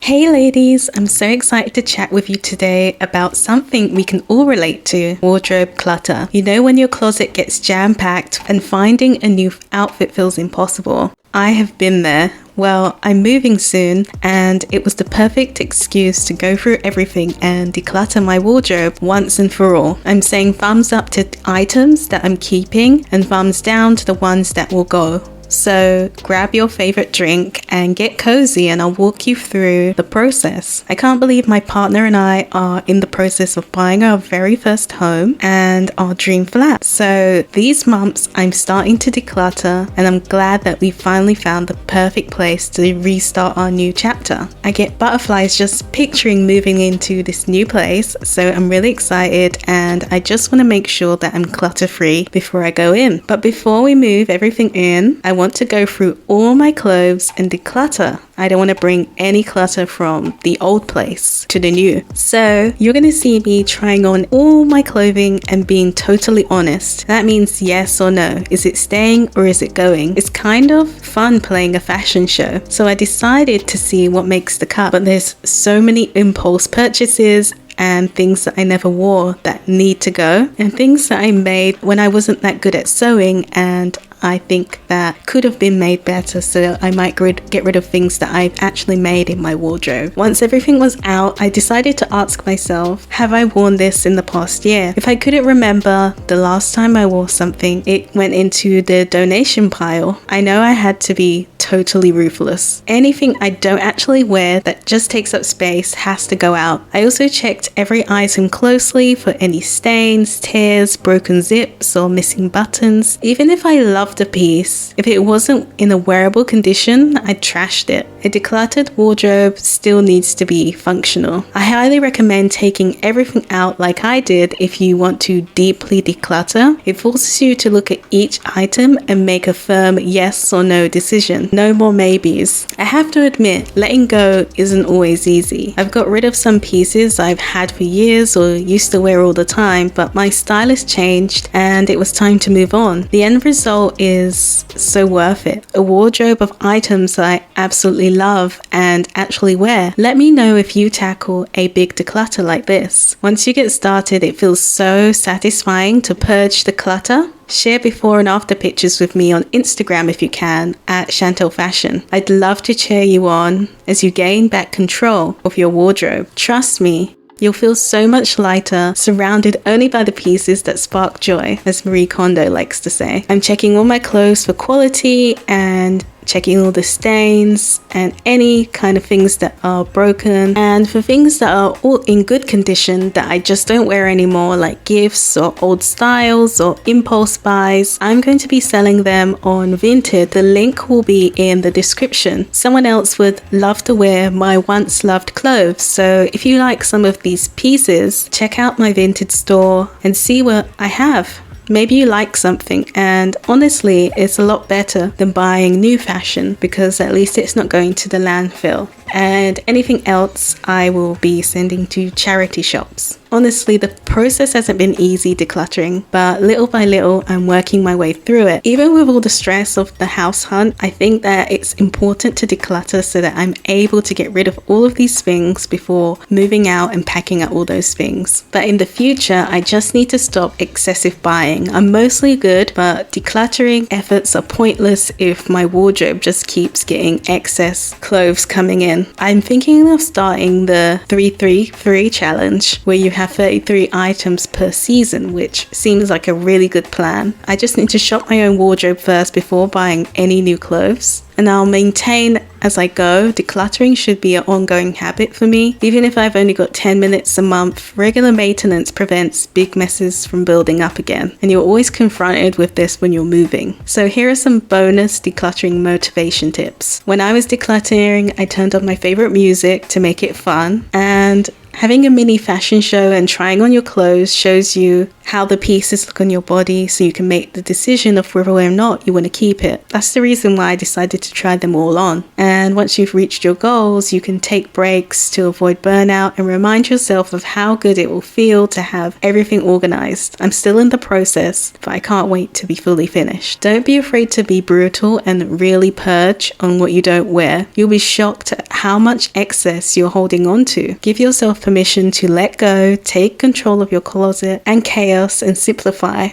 Hey ladies, I'm so excited to chat with you today about something we can all relate to, wardrobe clutter. You know when your closet gets jam-packed and finding a new outfit feels impossible? I have been there. Well, I'm moving soon and it was the perfect excuse to go through everything and declutter my wardrobe once and for all. I'm saying thumbs up to items that I'm keeping and thumbs down to the ones that will go. So grab your favorite drink and get cozy and I'll walk you through the process. I can't believe my partner and I are in the process of buying our very first home and our dream flat. So these months I'm starting to declutter and I'm glad that we finally found the perfect place to restart our new chapter. I get butterflies just picturing moving into this new place, so I'm really excited and I just want to make sure that I'm clutter free before I go in. But before we move everything in, I want to go through all my clothes and declutter. I don't want to bring any clutter from the old place to the new. So you're going to see me trying on all my clothing and being totally honest. That means yes or no. Is it staying or is it going? It's kind of fun playing a fashion show. So I decided to see what makes the cut, but there's so many impulse purchases and things that I never wore that need to go, and things that I made when I wasn't that good at sewing and I think that could have been made better, so I might get rid of things that I've actually made in my wardrobe. Once everything was out, I decided to ask myself, have I worn this in the past year? If I couldn't remember the last time I wore something, it went into the donation pile. I know I had to be totally ruthless. Anything I don't actually wear that just takes up space has to go out. I also checked every item closely for any stains, tears, broken zips, or missing buttons. Even if I loved a piece, if it wasn't in a wearable condition, I trashed it. A decluttered wardrobe still needs to be functional. I highly recommend taking everything out like I did if you want to deeply declutter. It forces you to look at each item and make a firm yes or no decision. No more maybes. I have to admit, letting go isn't always easy. I've got rid of some pieces I've had for years or used to wear all the time, but my style has changed and it was time to move on. The end result is so worth it. A wardrobe of items that I absolutely love and actually wear. Let me know if you tackle a big declutter like this. Once you get started, it feels so satisfying to purge the clutter. Share before and after pictures with me on Instagram if you can, at Chantel Fashion. I'd love to cheer you on as you gain back control of your wardrobe. Trust me, you'll feel so much lighter, surrounded only by the pieces that spark joy, as Marie Kondo likes to say. I'm checking all my clothes for quality and checking all the stains and any kind of things that are broken, and for things that are all in good condition that I just don't wear anymore, like gifts or old styles or impulse buys, I'm going to be selling them on Vinted. The link will be in the description. Someone else would love to wear my once loved clothes, so if you like some of these pieces, check out my Vinted store and see what I have. Maybe you like something, and honestly, it's a lot better than buying new fashion because at least it's not going to the landfill. And anything else I will be sending to charity shops. Honestly, the process hasn't been easy decluttering, but little by little, I'm working my way through it. Even with all the stress of the house hunt, I think that it's important to declutter so that I'm able to get rid of all of these things before moving out and packing up all those things. But in the future, I just need to stop excessive buying. I'm mostly good, but decluttering efforts are pointless if my wardrobe just keeps getting excess clothes coming in. I'm thinking of starting the 333 challenge, where you have 33 items per season, which seems like a really good plan. I just need to shop my own wardrobe first before buying any new clothes, and I'll maintain as I go. Decluttering should be an ongoing habit for me. Even if I've only got 10 minutes a month, regular maintenance prevents big messes from building up again, and you're always confronted with this when you're moving. So here are some bonus decluttering motivation tips. When I was decluttering, I turned on my favorite music to make it fun, and having a mini fashion show and trying on your clothes shows you how the pieces look on your body so you can make the decision of whether or not you want to keep it. That's the reason why I decided to try them all on. And once you've reached your goals, you can take breaks to avoid burnout and remind yourself of how good it will feel to have everything organized. I'm still in the process, but I can't wait to be fully finished. Don't be afraid to be brutal and really purge on what you don't wear. You'll be shocked at how much excess you're holding on to. Give yourself permission to let go, take control of your closet and chaos, and simplify.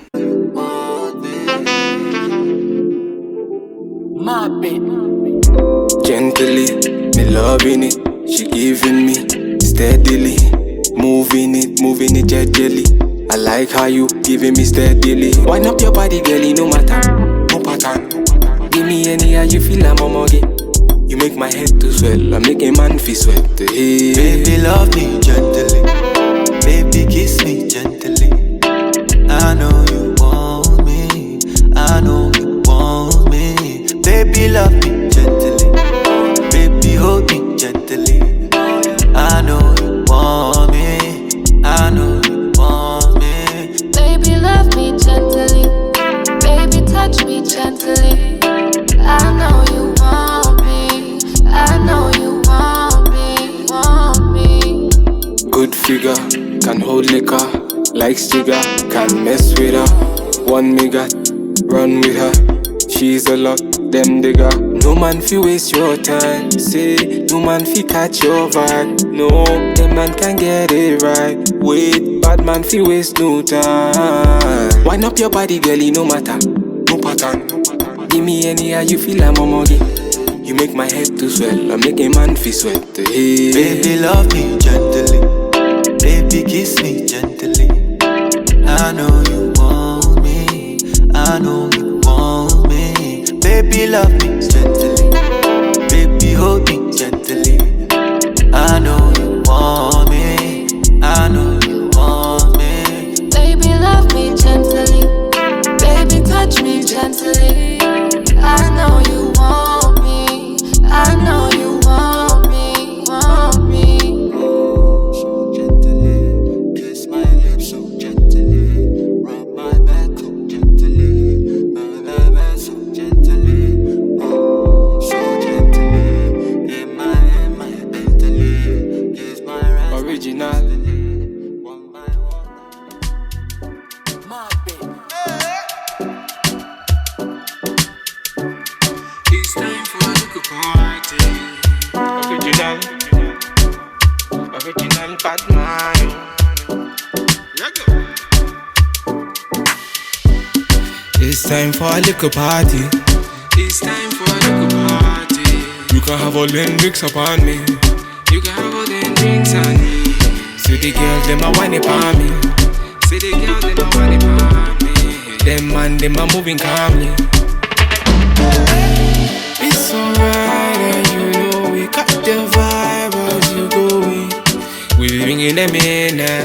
Gently, me loving it, she giving me steadily, moving it gently. I like how you giving me steadily. Wind up your body, girlie, no matter, no pattern. Give me any how you feel, I'm on again. You make my head to swell, I make a man feel sweat. Hey. Baby, love me gently. Baby, kiss me gently. I know you want me. I know you want me. Baby, love me gently. Baby, hold me gently. I know you want me. I know you want me. Baby, love me gently. Baby, touch me gently. I know you want me. I know you want me. Good figure, can hold liquor. Like Stiga, can mess with her. One me got, run with her. She's a lot, them digger. No man fi waste your time. Say, no man fi catch your vibe. No, them man can get it right. Wait, bad man fi waste no time. Wind up your body, girlie, no matter, no pattern. Give me any how you feel, I'm on again. You make my head to swell, I make a man fi sweat. Hey. Baby, love me gently. Baby, kiss me gently. I know you want me. I know you want me. Baby, love me gently. Baby, hold me gently. I know you want me. I know you want me. Baby, love me gently. Baby, touch me gently. I know you want me. I know you want me. Want me. So gently, kiss my lips so gently, rub my back so gently, my back so gently, oh so gently, in my Bentley, kiss my right Original. one by one. My baby. It's time for a little party. Original bad man. It's time for a little party. It's time for a little party. You can have all them drinks upon me. You can have all them drinks on me. See the girls, them a whine upon me. See the girl, them a want it for me. Them man, them a moving calmly. It's alright, and you know we got the vibe as you going. We bringing them in now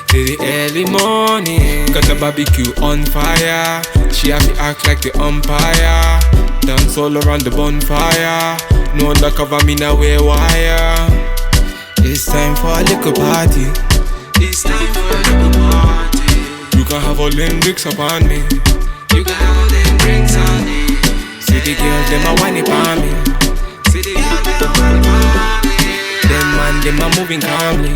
till the early morning. Got the barbecue on fire. She have to act like the umpire. Dance all around the bonfire. No undercover, me now wear wire. It's time for a little party. It's time for a little party. You can have all them drinks upon me. You can have all them drinks on me. See the girls, them a whine upon me. See the girl, them a want it for me. Them man, them a moving calmly.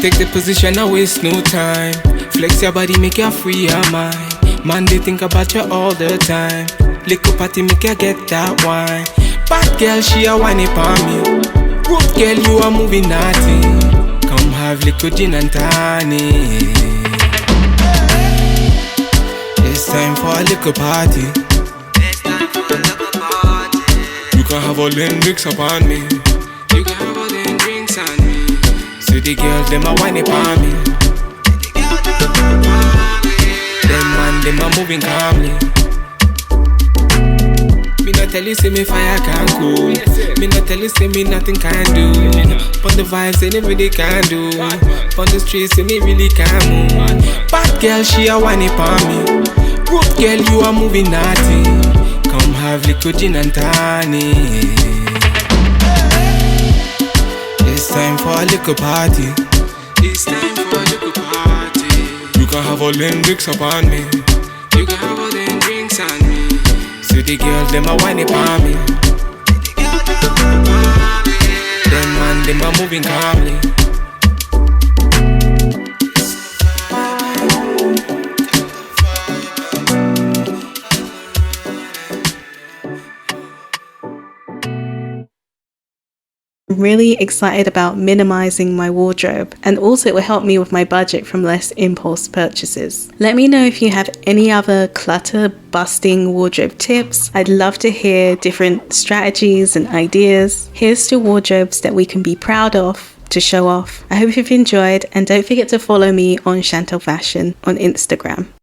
Take the position, I waste no time. Flex your body, make you free your mind. Man, they think about you all the time. Little party, make you get that wine. Bad girl, she a whine upon me. Good girl, you are moving naughty. Come have little gin and tonic. It's time for a little party. It's time for a little party. You can have all them drinks upon me. You can have all them drinks on me. See the girls, them a whine upon me. The girl, them a want me. Them man, them a moving calmly. Me not tell you say me fire can cool. Me not tell you say me nothing can do. But the vibes say everybody can do. On the streets say me really can move. Bad girl she a whine upon me. Good girl you are moving naughty. Come have little gin and tonic. It's time for a little party. It's time for a little party. can have all them drinks upon me. You can have all them drinks on me. See the girls, them a whine upon me. Them man, them a moving calmly. Really excited about minimizing my wardrobe, and also it will help me with my budget from less impulse purchases. Let me know if you have any other clutter busting wardrobe tips. I'd love to hear different strategies and ideas. Here's to wardrobes that we can be proud of to show off. I hope you've enjoyed, and don't forget to follow me on Chantel Fashion on Instagram.